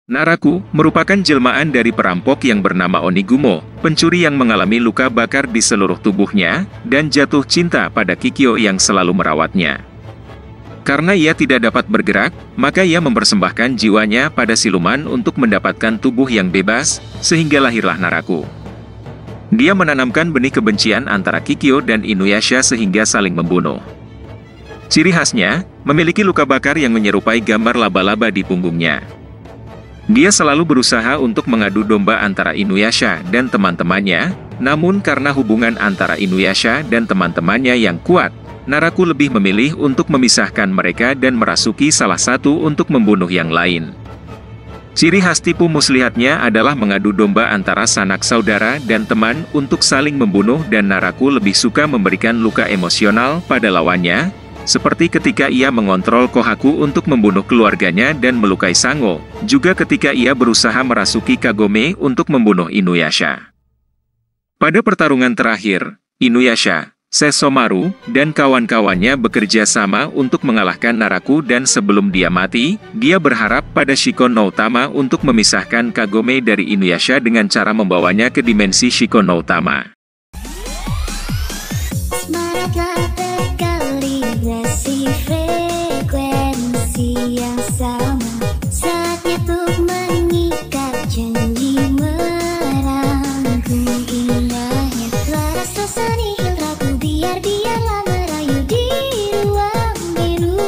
Naraku merupakan jelmaan dari perampok yang bernama Onigumo, pencuri yang mengalami luka bakar di seluruh tubuhnya, dan jatuh cinta pada Kikyo yang selalu merawatnya. Karena ia tidak dapat bergerak, maka ia mempersembahkan jiwanya pada siluman untuk mendapatkan tubuh yang bebas, sehingga lahirlah Naraku. Dia menanamkan benih kebencian antara Kikyo dan Inuyasha sehingga saling membunuh. Ciri khasnya, memiliki luka bakar yang menyerupai gambar laba-laba di punggungnya. Dia selalu berusaha untuk mengadu domba antara Inuyasha dan teman-temannya, namun karena hubungan antara Inuyasha dan teman-temannya yang kuat, Naraku lebih memilih untuk memisahkan mereka dan merasuki salah satu untuk membunuh yang lain. Ciri khas tipu muslihatnya adalah mengadu domba antara sanak saudara dan teman untuk saling membunuh, dan Naraku lebih suka memberikan luka emosional pada lawannya, seperti ketika ia mengontrol Kohaku untuk membunuh keluarganya dan melukai Sango, juga ketika ia berusaha merasuki Kagome untuk membunuh Inuyasha. Pada pertarungan terakhir, Inuyasha, Sesshomaru, dan kawan-kawannya bekerja sama untuk mengalahkan Naraku, dan sebelum dia mati, dia berharap pada Shikon no Utama untuk memisahkan Kagome dari Inuyasha dengan cara membawanya ke dimensi Shikon no Utama. Frekuensi yang sama, saatnya untuk mengikat janji, merangkum indahnya laras rasa nihil ragu, biarlah merayu di ruang biru.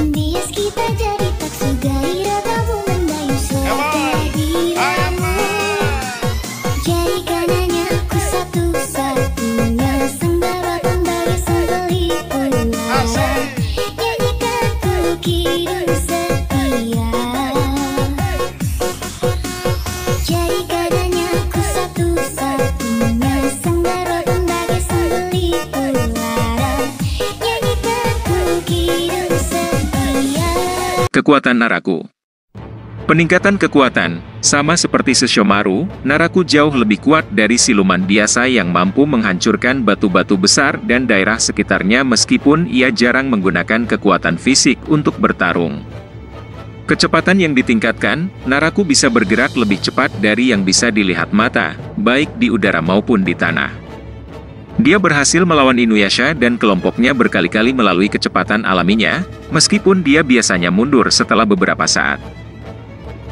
Bias kita jadi tak sugai ragamu mendayu seperti diramu. Jadikan hanya aku satu-satunya sembarakan bagi sembeli ular. Kekuatan Naraku. Peningkatan kekuatan, sama seperti Sesshomaru, Naraku jauh lebih kuat dari siluman biasa yang mampu menghancurkan batu-batu besar dan daerah sekitarnya meskipun ia jarang menggunakan kekuatan fisik untuk bertarung. Kecepatan yang ditingkatkan, Naraku bisa bergerak lebih cepat dari yang bisa dilihat mata, baik di udara maupun di tanah. Dia berhasil melawan Inuyasha dan kelompoknya berkali-kali melalui kecepatan alaminya, meskipun dia biasanya mundur setelah beberapa saat.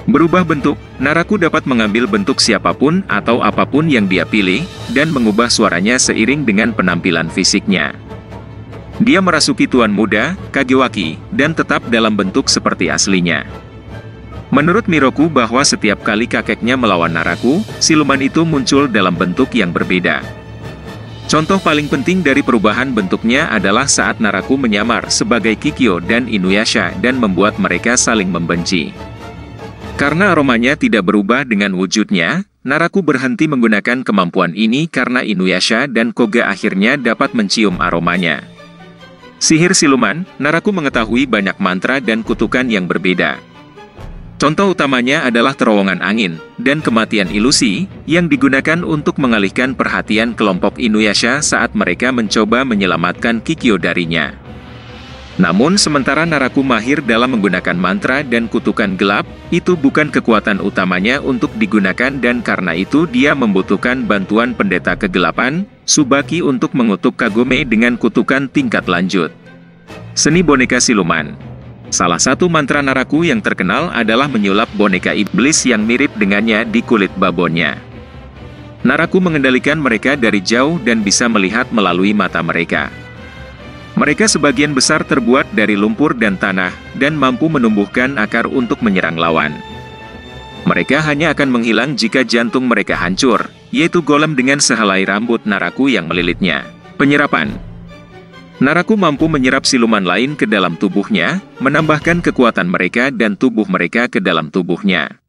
Berubah bentuk, Naraku dapat mengambil bentuk siapapun atau apapun yang dia pilih, dan mengubah suaranya seiring dengan penampilan fisiknya. Dia merasuki Tuan Muda, Kagewaki, dan tetap dalam bentuk seperti aslinya. Menurut Miroku bahwa setiap kali kakeknya melawan Naraku, siluman itu muncul dalam bentuk yang berbeda. Contoh paling penting dari perubahan bentuknya adalah saat Naraku menyamar sebagai Kikyo dan Inuyasha dan membuat mereka saling membenci. Karena aromanya tidak berubah dengan wujudnya, Naraku berhenti menggunakan kemampuan ini karena Inuyasha dan Koga akhirnya dapat mencium aromanya. Sihir siluman, Naraku mengetahui banyak mantra dan kutukan yang berbeda. Contoh utamanya adalah terowongan angin, dan kematian ilusi, yang digunakan untuk mengalihkan perhatian kelompok Inuyasha saat mereka mencoba menyelamatkan Kikyo darinya. Namun sementara Naraku mahir dalam menggunakan mantra dan kutukan gelap, itu bukan kekuatan utamanya untuk digunakan, dan karena itu dia membutuhkan bantuan pendeta kegelapan, Tsubaki, untuk mengutuk Kagome dengan kutukan tingkat lanjut. Seni boneka siluman. Salah satu mantra Naraku yang terkenal adalah menyulap boneka iblis yang mirip dengannya di kulit babonnya. Naraku mengendalikan mereka dari jauh dan bisa melihat melalui mata mereka. Mereka sebagian besar terbuat dari lumpur dan tanah, dan mampu menumbuhkan akar untuk menyerang lawan. Mereka hanya akan menghilang jika jantung mereka hancur, yaitu golem dengan sehelai rambut Naraku yang melilitnya. Penyerapan. Naraku mampu menyerap siluman lain ke dalam tubuhnya, menambahkan kekuatan mereka dan tubuh mereka ke dalam tubuhnya.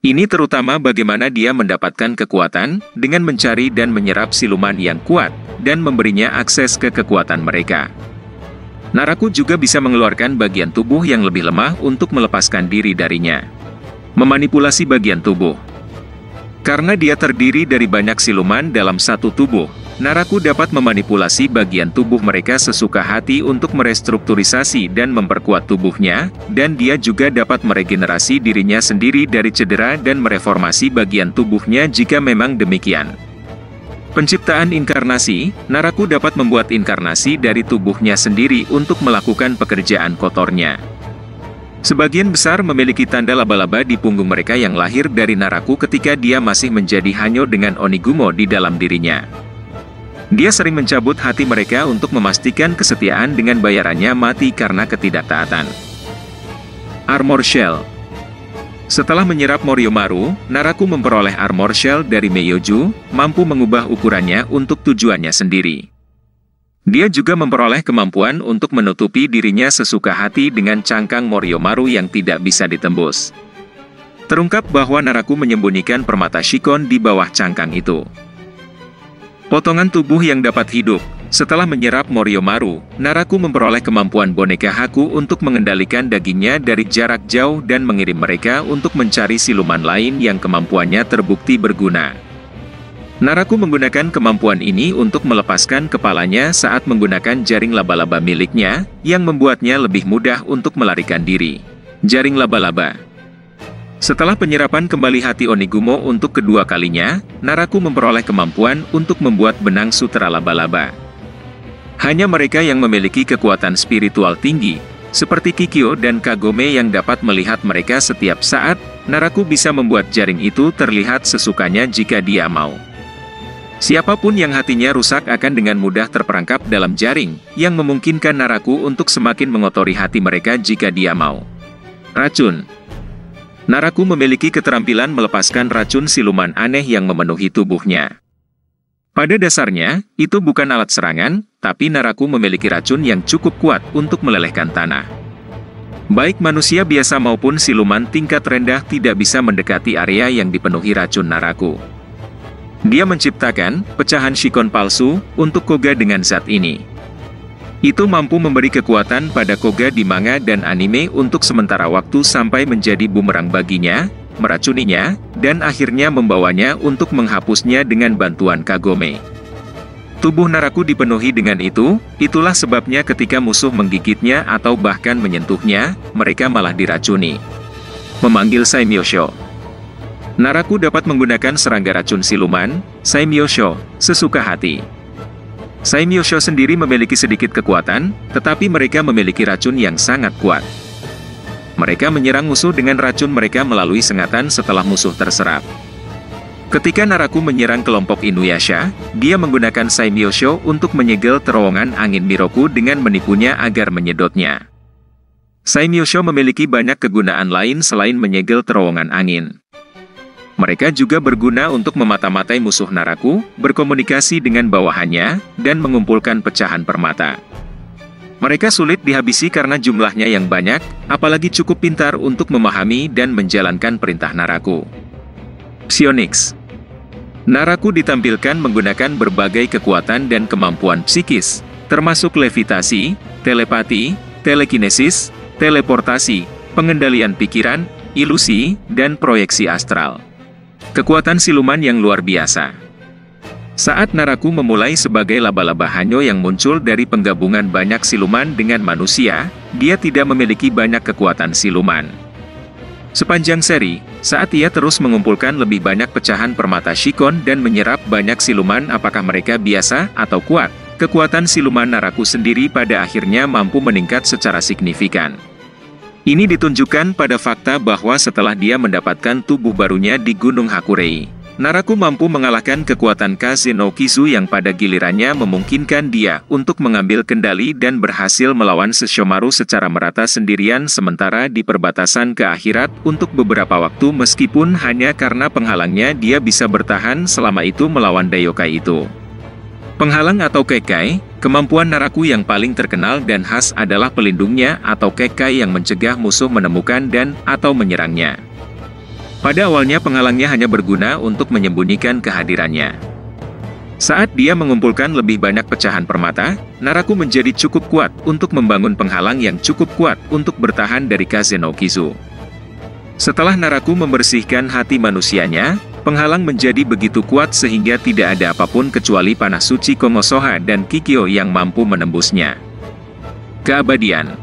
Ini terutama bagaimana dia mendapatkan kekuatan, dengan mencari dan menyerap siluman yang kuat, dan memberinya akses ke kekuatan mereka. Naraku juga bisa mengeluarkan bagian tubuh yang lebih lemah untuk melepaskan diri darinya. Memanipulasi bagian tubuh. Karena dia terdiri dari banyak siluman dalam satu tubuh, Naraku dapat memanipulasi bagian tubuh mereka sesuka hati untuk merestrukturisasi dan memperkuat tubuhnya, dan dia juga dapat meregenerasi dirinya sendiri dari cedera dan mereformasi bagian tubuhnya jika memang demikian. Penciptaan inkarnasi, Naraku dapat membuat inkarnasi dari tubuhnya sendiri untuk melakukan pekerjaan kotornya. Sebagian besar memiliki tanda laba-laba di punggung mereka yang lahir dari Naraku ketika dia masih menjadi hanyo dengan Onigumo di dalam dirinya. Dia sering mencabut hati mereka untuk memastikan kesetiaan dengan bayarannya mati karena ketidaktaatan. Armor Shell. Setelah menyerap Moriomaru, Naraku memperoleh Armor Shell dari Meiyoju, mampu mengubah ukurannya untuk tujuannya sendiri. Dia juga memperoleh kemampuan untuk menutupi dirinya sesuka hati dengan cangkang Moriomaru yang tidak bisa ditembus. Terungkap bahwa Naraku menyembunyikan permata Shikon di bawah cangkang itu. Potongan tubuh yang dapat hidup. Setelah menyerap Moriomaru, Naraku memperoleh kemampuan boneka Haku untuk mengendalikan dagingnya dari jarak jauh dan mengirim mereka untuk mencari siluman lain yang kemampuannya terbukti berguna. Naraku menggunakan kemampuan ini untuk melepaskan kepalanya saat menggunakan jaring laba-laba miliknya, yang membuatnya lebih mudah untuk melarikan diri. Jaring laba-laba. Setelah penyerapan kembali hati Onigumo untuk kedua kalinya, Naraku memperoleh kemampuan untuk membuat benang sutera laba-laba. Hanya mereka yang memiliki kekuatan spiritual tinggi, seperti Kikyo dan Kagome yang dapat melihat mereka setiap saat. Naraku bisa membuat jaring itu terlihat sesukanya jika dia mau. Siapapun yang hatinya rusak akan dengan mudah terperangkap dalam jaring, yang memungkinkan Naraku untuk semakin mengotori hati mereka jika dia mau. Racun. Naraku memiliki keterampilan melepaskan racun siluman aneh yang memenuhi tubuhnya. Pada dasarnya, itu bukan alat serangan, tapi Naraku memiliki racun yang cukup kuat untuk melelehkan tanah. Baik manusia biasa maupun siluman tingkat rendah tidak bisa mendekati area yang dipenuhi racun Naraku. Dia menciptakan pecahan Shikon palsu untuk Koga dengan zat ini. Itu mampu memberi kekuatan pada Koga di manga dan anime untuk sementara waktu sampai menjadi bumerang baginya, meracuninya, dan akhirnya membawanya untuk menghapusnya dengan bantuan Kagome. Tubuh Naraku dipenuhi dengan itu, itulah sebabnya ketika musuh menggigitnya atau bahkan menyentuhnya, mereka malah diracuni. Memanggil Saimyosho. Naraku dapat menggunakan serangga racun siluman, Saimyosho, sesuka hati. Saimyosho sendiri memiliki sedikit kekuatan, tetapi mereka memiliki racun yang sangat kuat. Mereka menyerang musuh dengan racun mereka melalui sengatan setelah musuh terserap. Ketika Naraku menyerang kelompok Inuyasha, dia menggunakan Saimyosho untuk menyegel terowongan angin Miroku dengan menipunya agar menyedotnya. Saimyosho memiliki banyak kegunaan lain selain menyegel terowongan angin. Mereka juga berguna untuk memata-matai musuh Naraku, berkomunikasi dengan bawahannya, dan mengumpulkan pecahan permata. Mereka sulit dihabisi karena jumlahnya yang banyak, apalagi cukup pintar untuk memahami dan menjalankan perintah Naraku. Psionics. Naraku ditampilkan menggunakan berbagai kekuatan dan kemampuan psikis, termasuk levitasi, telepati, telekinesis, teleportasi, pengendalian pikiran, ilusi, dan proyeksi astral. Kekuatan siluman yang luar biasa. Saat Naraku memulai sebagai laba-laba hanyo yang muncul dari penggabungan banyak siluman dengan manusia, dia tidak memiliki banyak kekuatan siluman. Sepanjang seri, saat ia terus mengumpulkan lebih banyak pecahan permata Shikon dan menyerap banyak siluman apakah mereka biasa atau kuat, kekuatan siluman Naraku sendiri pada akhirnya mampu meningkat secara signifikan. Ini ditunjukkan pada fakta bahwa setelah dia mendapatkan tubuh barunya di Gunung Hakurei, Naraku mampu mengalahkan kekuatan Kaze no Kizu yang pada gilirannya memungkinkan dia untuk mengambil kendali dan berhasil melawan Sesshomaru secara merata sendirian sementara di perbatasan ke akhirat untuk beberapa waktu meskipun hanya karena penghalangnya dia bisa bertahan selama itu melawan Daiokai itu. Penghalang atau Kekai, kemampuan Naraku yang paling terkenal dan khas adalah pelindungnya atau Kekai yang mencegah musuh menemukan dan atau menyerangnya. Pada awalnya penghalangnya hanya berguna untuk menyembunyikan kehadirannya. Saat dia mengumpulkan lebih banyak pecahan permata, Naraku menjadi cukup kuat untuk membangun penghalang yang cukup kuat untuk bertahan dari Kaze no Kizu. Setelah Naraku membersihkan hati manusianya, Penghalang menjadi begitu kuat sehingga tidak ada apapun kecuali panah suci Konosoha dan Kikyo yang mampu menembusnya. Keabadian.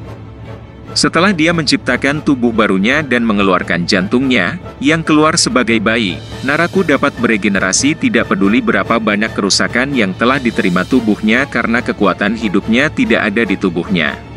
Setelah dia menciptakan tubuh barunya dan mengeluarkan jantungnya, yang keluar sebagai bayi, Naraku dapat beregenerasi tidak peduli berapa banyak kerusakan yang telah diterima tubuhnya karena kekuatan hidupnya tidak ada di tubuhnya.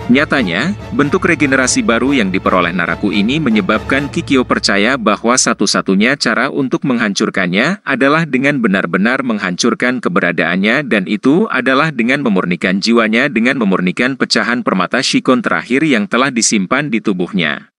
Nyatanya, bentuk regenerasi baru yang diperoleh Naraku ini menyebabkan Kikyo percaya bahwa satu-satunya cara untuk menghancurkannya adalah dengan benar-benar menghancurkan keberadaannya dan itu adalah dengan memurnikan jiwanya dengan memurnikan pecahan permata Shikon terakhir yang telah disimpan di tubuhnya.